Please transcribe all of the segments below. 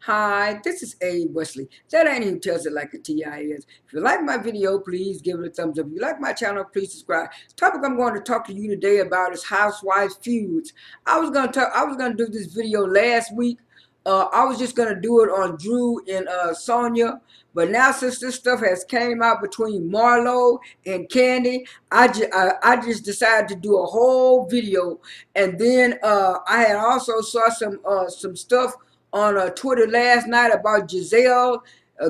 Hi, this is A. Wesley. That ain't who tells it like a TI is. If you like my video, please give it a thumbs up. If you like my channel, please subscribe. The topic I'm going to talk to you today about is Housewives feuds. I was gonna do this video last week. I was just gonna do it on Drew and Sanya, but now since this stuff has came out between Marlo and Kandi, I just decided to do a whole video. And then I had also saw some stuff on Twitter last night about Giselle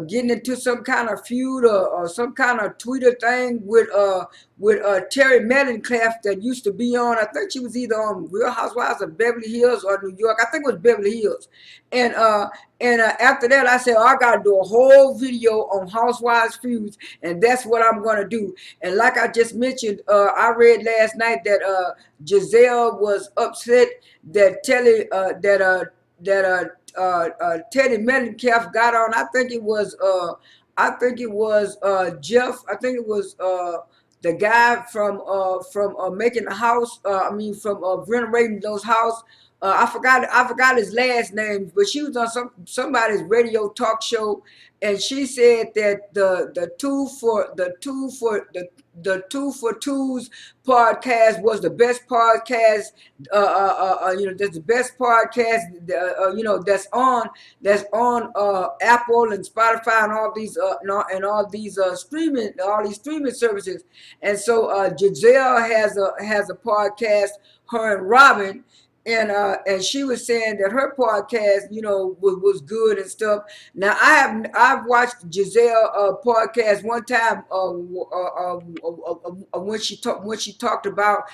getting into some kind of feud or some kind of Twitter thing with Terry Mellencamp that used to be on. I think she was either on Real Housewives of Beverly Hills or New York. I think it was Beverly Hills. And after that, I said, oh, I gotta do a whole video on Housewives feuds, and that's what I'm gonna do. And like I just mentioned, I read last night that Giselle was upset that Teddy Mellencamp got on. I think it was Jeff. I think it was the guy from making the house. From renovating those house. I forgot his last name, but she was on somebody's radio talk show, and she said that the two for twos podcast was the best podcast. That's the best podcast. That's on Apple and Spotify and all these streaming services. And so Giselle has a podcast. Her and Robin, and she was saying that her podcast, was good and stuff. Now I've watched Giselle podcast one time when she talked about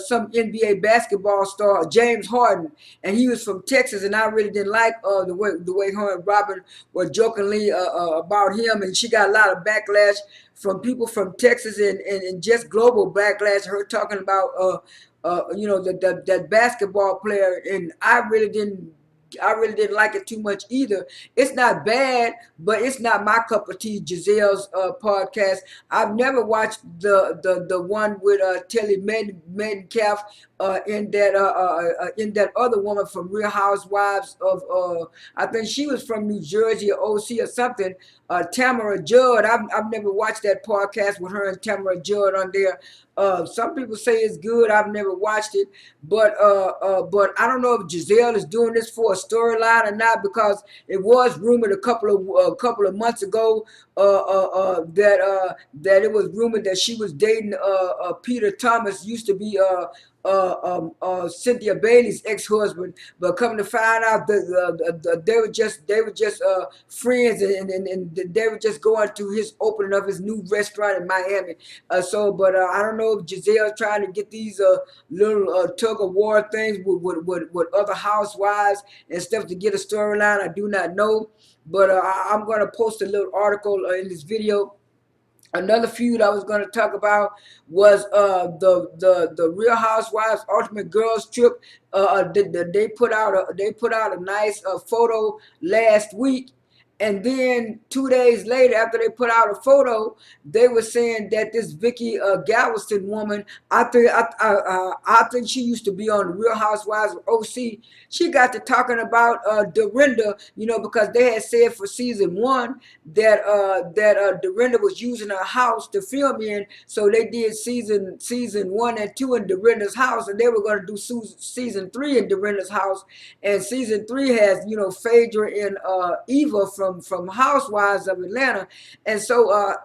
some NBA basketball star, James Harden, and he was from Texas, and I really didn't like the way her and Robin were jokingly about him, and she got a lot of backlash from people from Texas and just global backlash. Her talking about that basketball player, and I really didn't like it too much either. It's not bad, but it's not my cup of tea. Giselle's podcast. I've never watched the one with Telly Metcalf in that other woman from Real Housewives of I think she was from New Jersey or OC or something. Tamara Judd. I've never watched that podcast with her and Tamara Judd on there. Some people say it's good. I've never watched it, but I don't know if Giselle is doing this for a storyline or not, because it was rumored a couple of months ago that it was rumored that she was dating Peter Thomas, used to be Cynthia Bailey's ex-husband, but come to find out that they were just friends, and they were just going to his opening of his new restaurant in Miami. But I don't know if Giselle's trying to get these little tug of war things with other housewives and stuff to get a storyline. I do not know, but I'm going to post a little article in this video. Another feud I was going to talk about was the Real Housewives Ultimate Girls Trip. They put out a nice photo last week, and then 2 days later, after they put out a photo, they were saying that this Vicky Galveston woman, I think she used to be on the Real Housewives of OC. She got to talking about Dorinda, because they had said for season one that Dorinda was using her house to film in. So they did season 1 and 2 in Dorinda's house, and they were going to do season 3 in Dorinda's house. And season 3 has Phaedra and Eva from Housewives of Atlanta. And so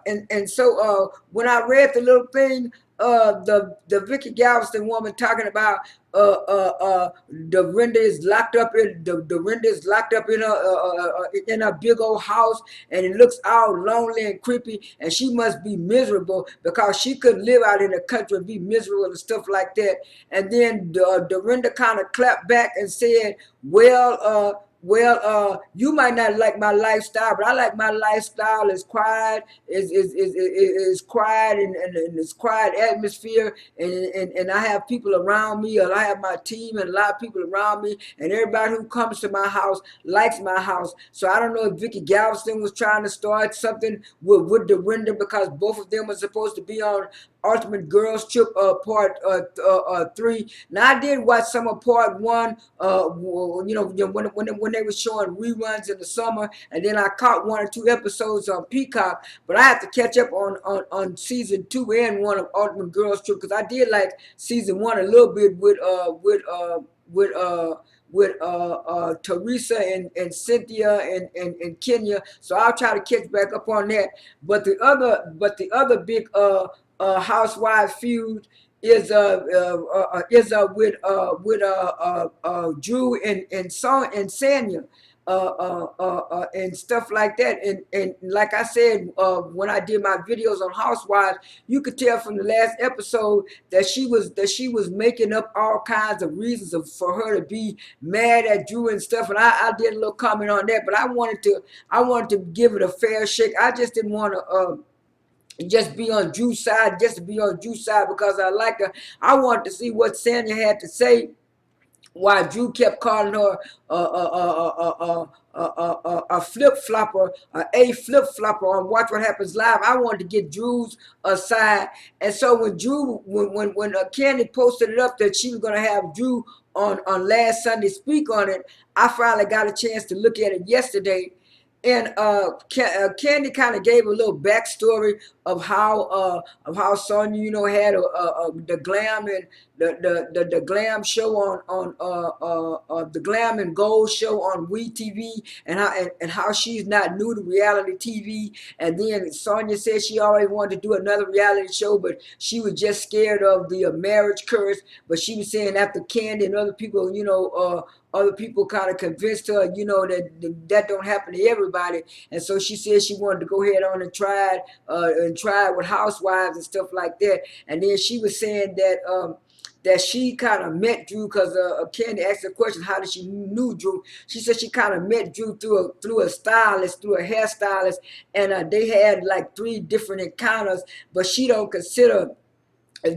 when I read the little thing, the Vicky Galveston woman talking about Dorinda is locked up in a big old house, and it looks all lonely and creepy, and she must be miserable because she couldn't live out in the country and be miserable and stuff like that. And then Dorinda kind of clapped back and said, you might not like my lifestyle, but I like my lifestyle. It's quiet, is quiet, and it's quiet atmosphere, and I have people around me, or I have my team and a lot of people around me, and everybody who comes to my house likes my house. So I don't know if Vicky Galveston was trying to start something with Dorinda, because both of them were supposed to be on Ultimate Girls Trip part 3. Now I did watch some of part 1. When they were showing reruns in the summer, and then I caught 1 or 2 episodes on Peacock. But I have to catch up on season 2 and 1 of Ultimate Girls Trip, because I did like season 1 a little bit with Teresa and Cynthia and Kenya. So I'll try to catch back up on that. But the other big housewife feud is with Drew and Sanya. And stuff like that, and like I said, when I did my videos on Housewives, you could tell from the last episode that she was making up all kinds of reasons for her to be mad at Drew and stuff. And I did a little comment on that, but I wanted to give it a fair shake. I just didn't want to just be on Drew's side, just to be on Drew's side, because I like her. I wanted to see what Sanya had to say, why Drew kept calling her a flip flopper, a flip flopper on Watch What Happens Live. I wanted to get Drew's side, and so when Kandi posted it up that she was gonna have Drew on last Sunday speak on it, I finally got a chance to look at it yesterday. And Kandi kind of gave a little backstory of how Sonya, had the glam and the glam show on the glam and gold show on WeTV, and how she's not new to reality TV. And then Sonya said she always wanted to do another reality show, but she was just scared of the marriage curse. But she was saying after Kandi and other people, other people kind of convinced her, that don't happen to everybody. And so she said she wanted to go ahead on and try with Housewives and stuff like that. And then she was saying that she kind of met Drew, because Kandi asked her question, how did she knew Drew? She said she kind of met Drew through a stylist, through a hairstylist, and they had like 3 different encounters, but she don't consider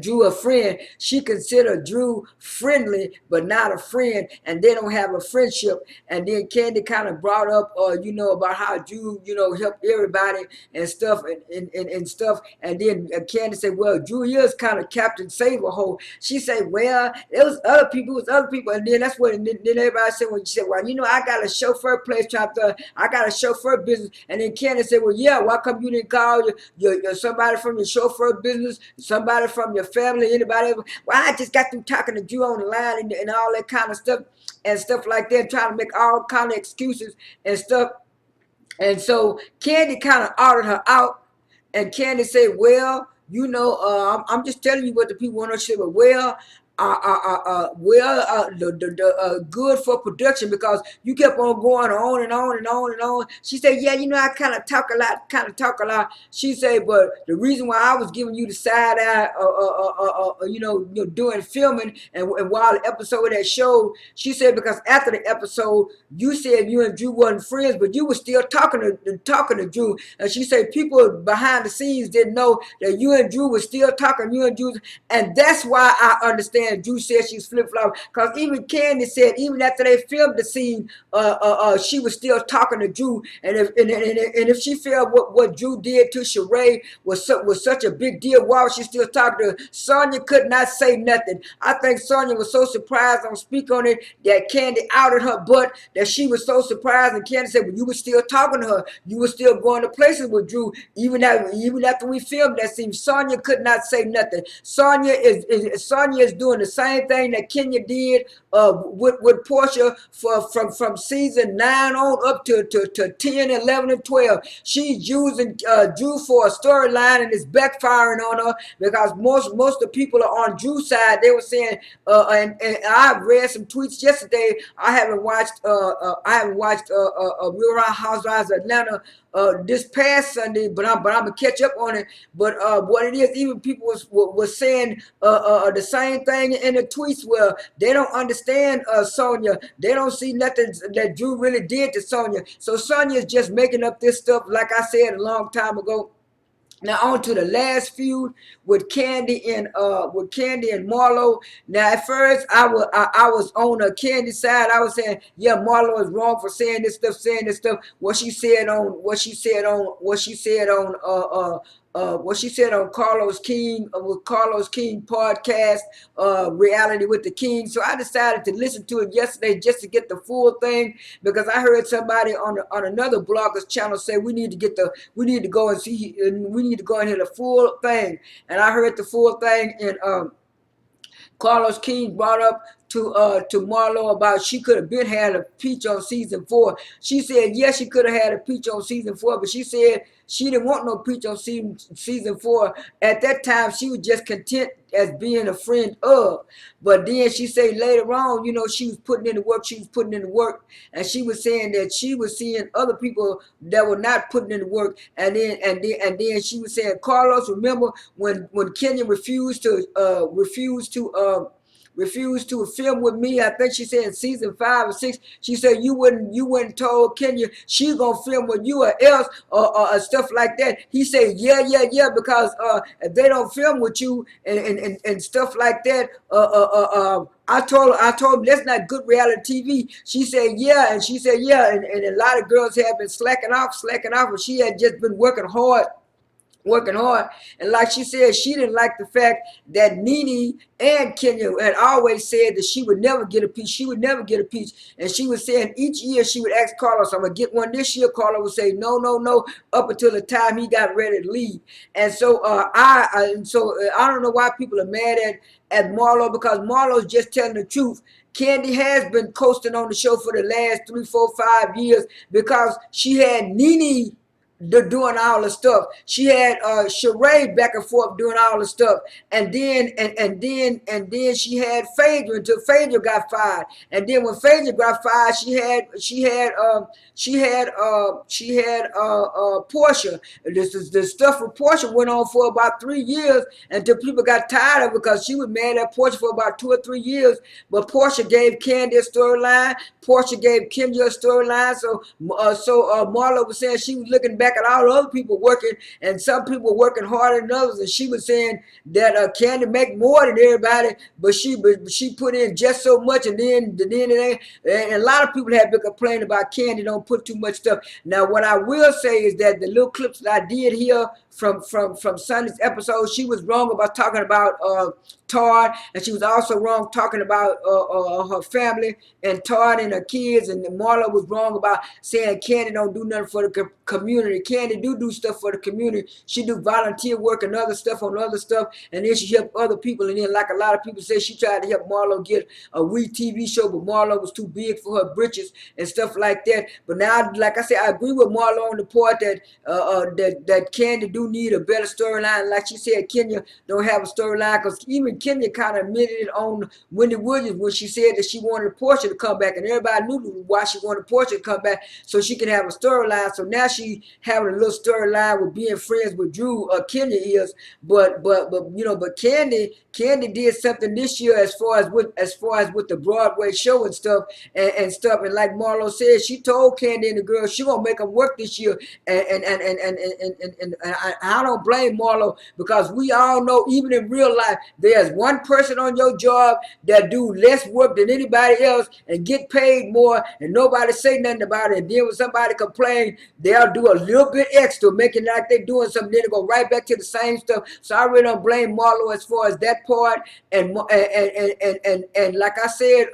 Drew a friend. She considered Drew friendly, but not a friend, and they don't have a friendship. And then Kandi kind of brought up, about how Drew, helped everybody and stuff, and stuff. And then Kandi said, "Well, Drew is kind of Captain Save-A-Hole." She said, "Well, it was other people, And then that's what. And then everybody said, when she said, "Well, I got a chauffeur place I got a chauffeur business." And then Kandi said, "Well, yeah, why come you didn't call your somebody from your chauffeur business, somebody from your family, anybody?" Well, I just got through talking to Drew on the line and all that kind of stuff and stuff like that, trying to make all kind of excuses and stuff. And so Kandi kind of ordered her out, and Kandi said, "Well, I'm just telling you what the people want to say, but good for production, because you kept on going on and on and on and on." She said, "Yeah, I kind of talk a lot. She said, "But the reason why I was giving you the side eye, doing filming and while the episode of that show," she said, "because after the episode, you said you and Drew wasn't friends, but you were still talking to Drew." And she said people behind the scenes didn't know that you and Drew were still talking, and that's why I understand Drew said she's flip-flop, because even Kandi said even after they filmed the scene, she was still talking to Drew. And if she felt what Drew did to Sheree was such a big deal, why was she still talking to her? Sonya could not say nothing. I think Sonya was so surprised on Speak on It that Kandi outed her butt, that she was so surprised. And Kandi said, "Well, you were still talking to her. You were still going to places with Drew even after we filmed that scene." Sonya could not say nothing. Sonya is doing the same thing that Kenya did with Portia from season 9 on up to 10, 11, and 12. She's using Drew for a storyline, and it's backfiring on her, because most of the people are on Drew's side. They were saying, and I read some tweets yesterday. I haven't watched Real Housewives of Atlanta this past Sunday, but I'm gonna catch up on it. But what it is, even people was saying the same thing in the tweets, where they don't understand Sonya. They don't see nothing that Drew really did to Sonya. So Sonya is just making up this stuff, like I said a long time ago. Now on to the last feud with Kandi and Marlo. Now at first I was on the Kandi side. I was saying, yeah, Marlo is wrong for saying this stuff. What she said on what she said on Carlos King with Carlos King podcast, Reality with the King. So I decided to listen to it yesterday just to get the full thing, because I heard somebody on another blogger's channel say we need to go and see, and we need to go and hear the full thing. And I heard the full thing, and Carlos King brought up to Marlo about she could have been had a peach on season 4. She said yes, she could have had a peach on season 4, but she said she didn't want no peach on season 4. At that time, she was just content as being a friend of. But then she said later on, you know, she was putting in the work. She was putting in the work, and she was saying that she was seeing other people that were not putting in the work. And then she was saying, Carlos, remember when Kenya refused to film with me. I think she said in season 5 or 6. She said you wouldn't told Kenya she gonna film with you or else or stuff like that. He said yeah because if they don't film with you and stuff like that. I told him that's not good reality TV. She said yeah, and she said yeah, and a lot of girls have been slacking off, and she had just been working hard. And like she said, she didn't like the fact that Nene and Kenya had always said that she would never get a piece. She would never get a piece. And she was saying each year she would ask Carlos, I'm going to get one this year. Carlos would say, no, no, no, up until the time he got ready to leave. And so I don't know why people are mad at Marlo, because Marlo's just telling the truth. Kandi has been coasting on the show for the last 3, 4, 5 years because she had Nene doing all the stuff. She had Sheree back and forth doing all the stuff, and then she had Phaedra until Phaedra got fired, and then when Phaedra got fired, she had Portia. The stuff with Portia went on for about 3 years until people got tired of it, because she was mad at Portia for about 2 or 3 years. But Portia gave Kandi a storyline. Portia gave Kenya a storyline. So Marlo was saying she was looking back at all the other people working, and some people working harder than others, and she was saying that Kandi make more than everybody, but she put in just so much, and then it ain't. And a lot of people have been complaining about Kandi don't put too much stuff. Now, what I will say is that the little clips that I did hear from Sunday's episode, she was wrong about talking about Todd, and she was also wrong talking about her family and Todd and her kids. And Marla was wrong about saying Kandi don't do nothing for the community. Kandi do stuff for the community. She do volunteer work and other stuff on other stuff, and then she help other people. And then, like a lot of people say, she tried to help Marlo get a wee TV show, but Marlo was too big for her britches and stuff like that. But now, like I said, I agree with Marlo on the part that that Kandi do need a better storyline. Like she said, Kenya don't have a storyline, because even Kenya kind of admitted it on Wendy Williams when she said that she wanted Portia to come back, and everybody knew why she wanted Portia to come back, so she can have a storyline. So now she having a little storyline with being friends with Drew. Kenya is, but Kandi did something this year as far as with the Broadway show and stuff and stuff. And like Marlo said, she told Kandi and the girls she gonna make them work this year. And I don't blame Marlo, because we all know, even in real life, there's one person on your job that do less work than anybody else and get paid more, and nobody say nothing about it. And then when somebody complain, they'll do a little bit extra, making it like they're doing something, then they go right back to the same stuff. So I really don't blame Marlo as far as that part. And like I said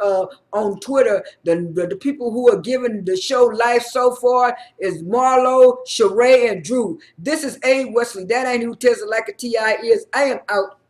on Twitter, the people who are giving the show life so far is Marlo, Sheree, and Drew. This is A. Wesley. That ain't who tells it like a T.I. is. I am out.